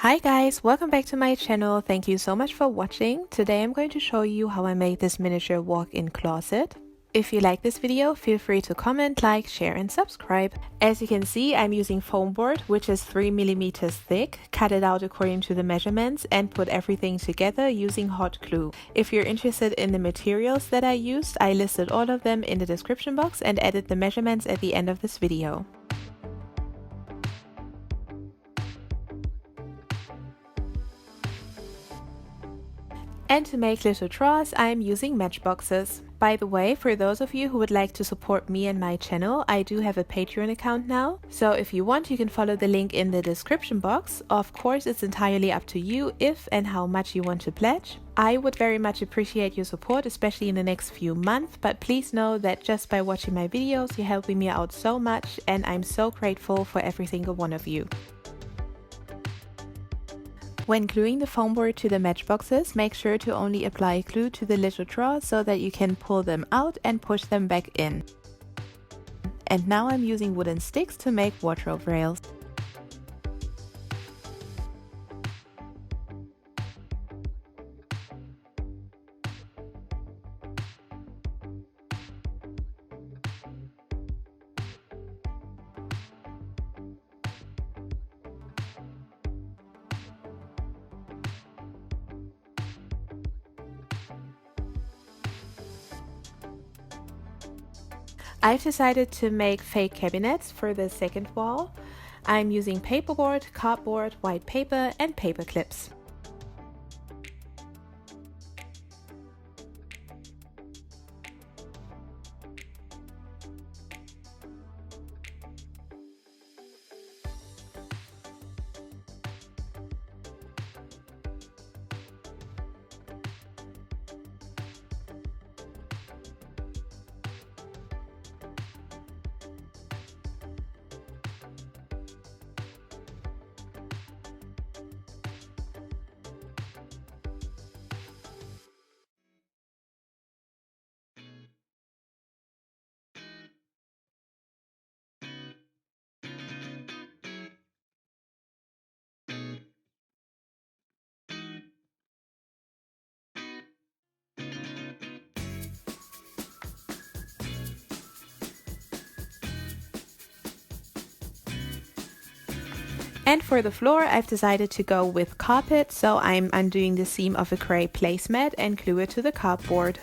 Hi guys, welcome back to my channel. Thank you so much for watching. Today I'm going to show you how I made this miniature walk-in closet. If you like this video, feel free to comment, like, share and subscribe. As you can see, I'm using foam board, which is 3 mm thick, cut it out according to the measurements and put everything together using hot glue. If you're interested in the materials that I used, I listed all of them in the description box and added the measurements at the end of this video. And to make little drawers, I'm using matchboxes. By the way, for those of you who would like to support me and my channel, I do have a Patreon account now. So if you want, you can follow the link in the description box. Of course, it's entirely up to you if and how much you want to pledge. I would very much appreciate your support, especially in the next few months, but please know that just by watching my videos, you're helping me out so much, and I'm so grateful for every single one of you. When gluing the foam board to the matchboxes, make sure to only apply glue to the little drawers so that you can pull them out and push them back in. And now I'm using wooden sticks to make wardrobe rails. I've decided to make fake cabinets for the second wall. I'm using paperboard, cardboard, white paper and paper clips. And for the floor, I've decided to go with carpet, so I'm undoing the seam of a gray placemat and glue it to the cardboard.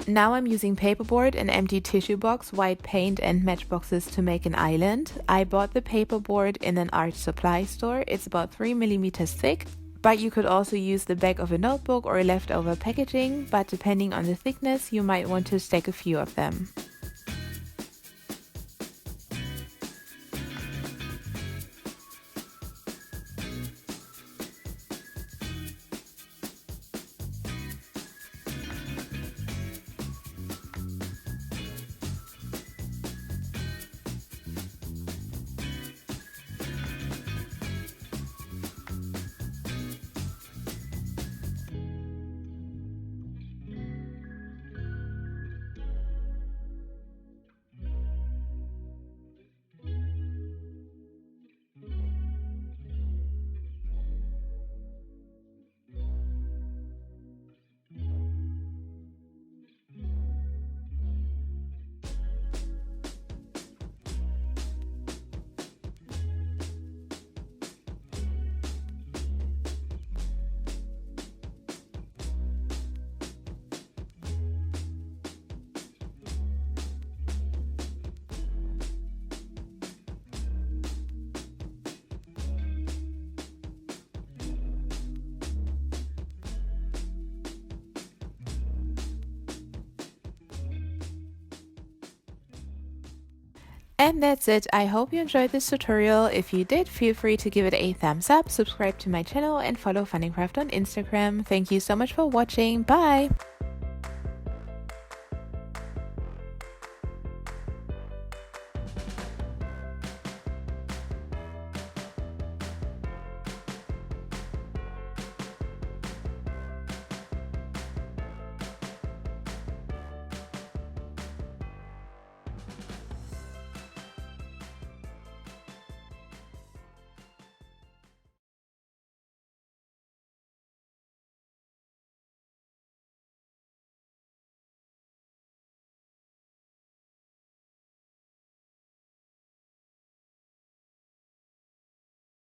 Now I'm using paperboard, an empty tissue box, white paint and matchboxes to make an island. I bought the paperboard in an art supply store. It's about 3 mm thick, but you could also use the back of a notebook or leftover packaging, but depending on the thickness, you might want to stack a few of them. And that's it. I hope you enjoyed this tutorial. If you did, feel free to give it a thumbs up, subscribe to my channel, and follow Fun and Craft on Instagram. Thank you so much for watching. Bye!